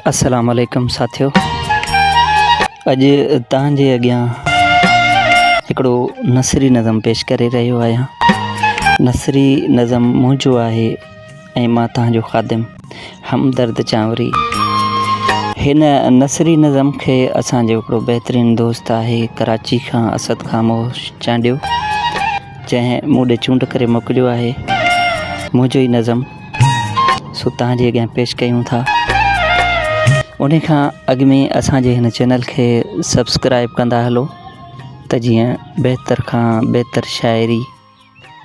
अस्सलाम वालेकुम साथियो। अॼु तव्हांजे अॻियां हिकिड़ो नसरी नज़म पेश करे रहियो आहियां। नसरी नज़म मुंहिंजो आहे ऐं मां तव्हांजो ख़ादिम हमदर्द चांवरी। हिन नसरी नज़म खे असांजो हिकिड़ो बहितरीनु दोस्त आहे कराची खां असद ख़ामोश चांडियो, जंहिं मूं ॾे चूंड करे मोकिलियो आहे मुंहिंजो ई नज़म, सो तव्हांजे अॻियां पेश कयूं था। उन खां अॻु में असांजे हिन चैनल खे सब्सक्राइब कंदा हलो त जीअं बहितर खां बहितर शाइरी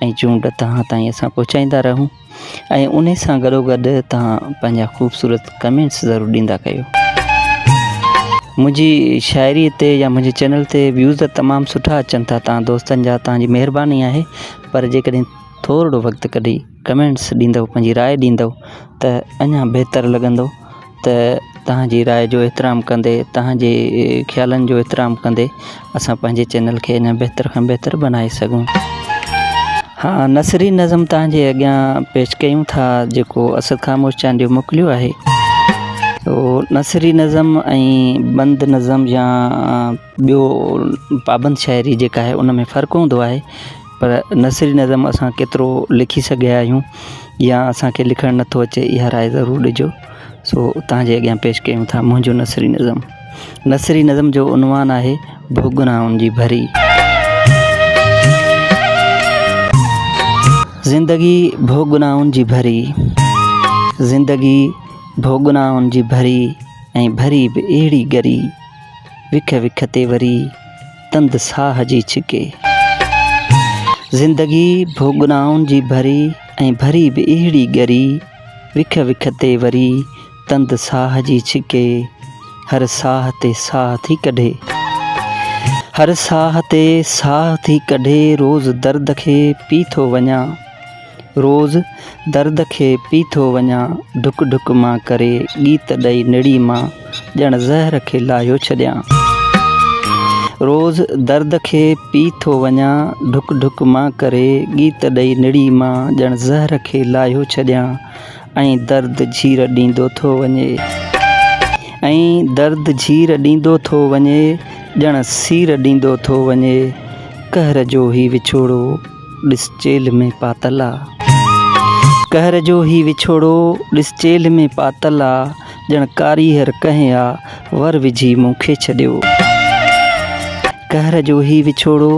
ऐं चूंड तव्हां ताईं असां पहुचाईंदा रहूं, ऐं उन सां गॾोगॾु तव्हां पंहिंजा ख़ूबसूरत कमेंट्स ज़रूरु ॾींदा कयो। मुंहिंजी शाइरीअ ते या मुंहिंजे चैनल ते व्यूज़ तमामु सुठा अचनि था तव्हां दोस्तनि जा, तव्हांजी महिरबानी आहे। पर जेकॾहिं थोरो वक़्तु कढी कमेंट्स ॾींदव, पंहिंजी राय ॾींदव त अञा बहितरु लॻंदो। त तव्हांजी राय जो एतिराम कंदे, तव्हांजे ख़्यालनि जो एतिराम कंदे असां पंहिंजे चैनल खे अञा बहितर खां बहितर बनाए सघूं। हाँ, नसरी नज़म तव्हांजे अॻियां पेश कयूं था जेको असद ख़ामोश चांडियो मोकिलियो आहे। तो नसरी नज़म ऐं बंद नज़म या ॿियो पाबंद शाइरी जेका आहे उन में फ़र्क़ु हूंदो आहे, पर नसरी नज़म असां केतिरो लिखी सघिया आहियूं या असांखे लिखणु नथो अचे, इहा राय ज़रूरु ॾिजो। सो तव्हांजे अॻियां पेश कयूं था मुंहिंजो नसरी नज़म। नसरी नज़म जो उनवान आहे भुगनाउनि जी भरी। ज़िंदगी भोगनाउनि जी भरी, ज़िंदगी भोगनाउनि जी भरी, ऐं भरी बि अहिड़ी ॻरी, विख विख ते वरी तंद साह जी छिके। ज़िंदगी भोगनाउनि जी भरी, ऐं भरी बि अहिड़ी ॻरी, विख विख ते वरी तंद साह जी छिके। हर साह ते साह थी कढे, हर साह ते साह थी कढे, रोज़ दर्द खे पी थो वञा, रोज़ दर्द खे पी थो वञा, ढुक ढुक मां करे गीत ॾेई निड़ी मां ॼण ज़हर खे लाहियो छॾियां। रोज़ दर्द खे पी थो वञा, ढुक ढुक मां करे गीत ॾेई निड़ी मां ॼण ज़हर खे लाहियो छॾियां। ऐं दर्द झीर ॾींदो थो वञे, ऐं दर्द झीर ॾींदो थो वञे, ॼण सीर ॾींदो थो वञे। कहर जो ही विछोड़ो ॾिस चेल में पातल आहे, कहर जो ही विछोड़ो ॾिस चेल में पातल आहे, ॼण कारीहर कंहिं आहे वर विझी मूंखे छॾियो। कहर जो ही विछोड़ो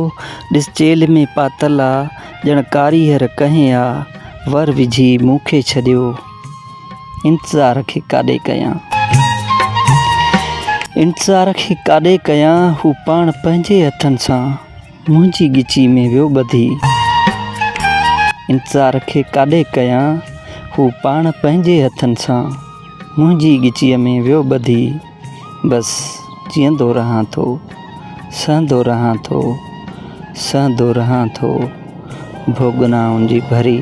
ॾिस चेल में पातल आहे, ॼण कारीहर कंहिं आहे वर विझी मूंखे छॾियो। इंतज़ार खे काॾे कयां, इंतज़ार खे काॾे कयां, हू पाण पंहिंजे हथनि सां मुंहिंजी ॻिची में वियो ॿधी। इंतज़ार खे काॾे कयां, हू पाण पंहिंजे हथनि सां मुंहिंजी ॻिचीअ में वियो ॿधी। बसि जीअंदो रहां थो, सहंदो रहां थो, सहंदो रहां थो, भोगनाउनि जी भरी,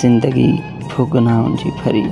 ज़िंदगी भोगनाउनि जी भरी।